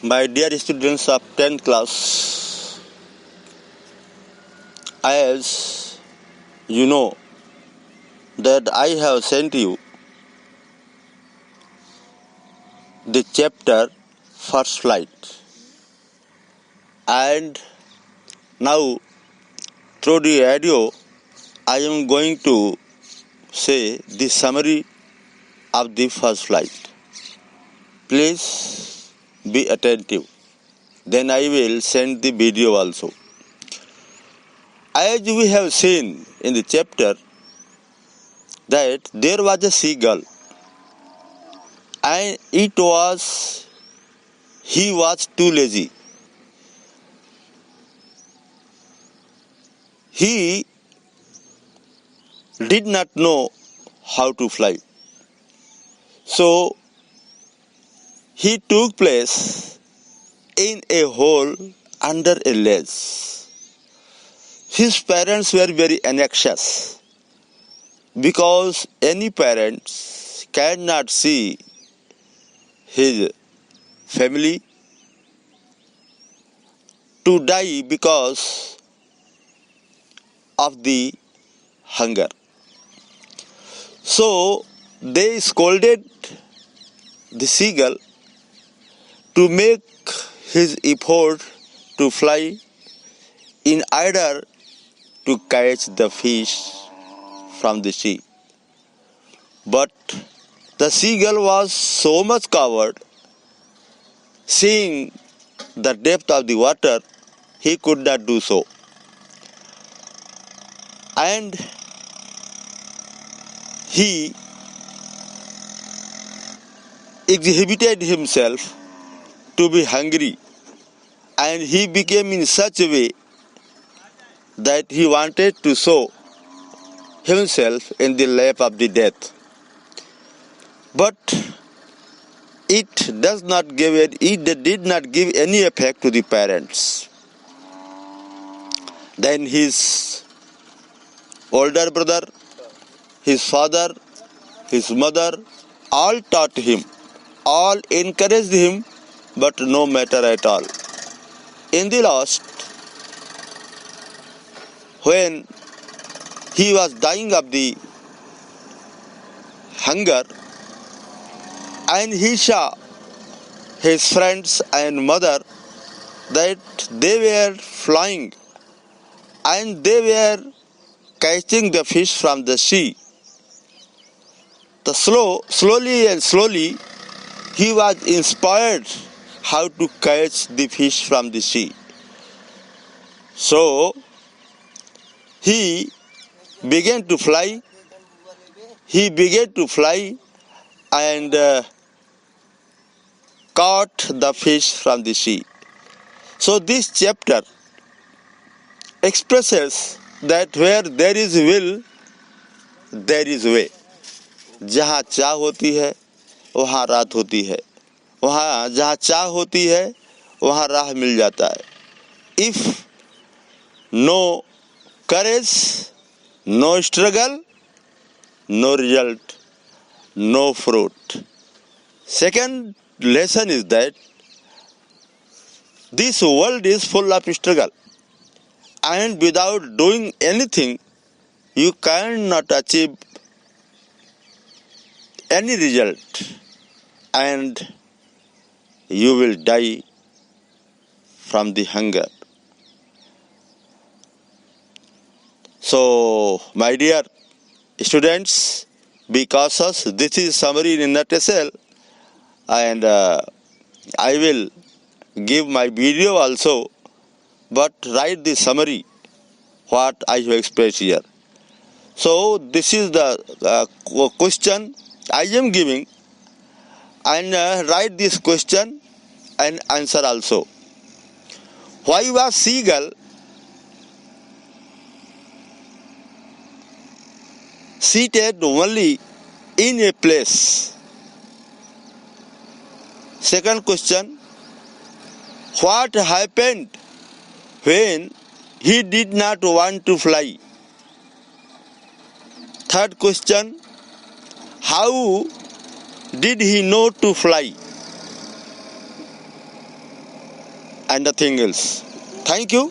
My dear students of 10th class, as you know that I have sent you the chapter First Flight, and now through the audio I am going to say the summary of the first flight. Please be attentive. Then I will send the video also. As we have seen in the chapter that there was a seagull and he was too lazy. He did not know how to fly. So he took place in a hole under a ledge. His parents were very anxious because any parents cannot see his family to die because of the hunger. So they scolded the seagull to make his effort to fly in order to catch the fish from the sea. But the seagull was so much coward, seeing the depth of the water, he could not do so. And he exhibited himself to be hungry, and he became in such a way that he wanted to show himself in the lap of the death. But it did not give any effect to the parents. Then his older brother, his father, his mother, all taught him, all encouraged him, but no matter at all. In the last, when he was dying of the hunger, and he saw his friends and mother that they were flying and they were catching the fish from the sea. Slowly he was inspired how to catch the fish from the sea. So he began to fly. And caught the fish from the sea. So this chapter expresses that where there is will, there is way. जहाँ चाह होती है वहाँ रात होती है, वहाँ जहाँ चाह होती है वहाँ राह मिल जाता है. If no courage, no struggle, no result, no fruit. Second lesson is that this world is full of struggle, and without doing anything you cannot achieve any result, and you will die from the hunger. So my dear students, be cautious. This is summary in a nutshell, and I will give my video also, but write the summary what I have expressed here. So this is the question I am giving, and write this question and answer also. Why was seagull seated only in a place? Second question, what happened when he did not want to fly? Third question, how did he know to fly? and nothing else. Thank you.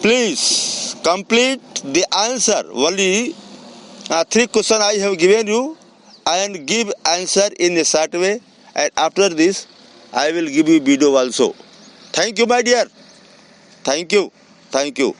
Please complete the answer. Only 3 questions I have given you, and give answer in a short way, and after this I will give you video also. Thank you, my dear. Thank you. Thank you.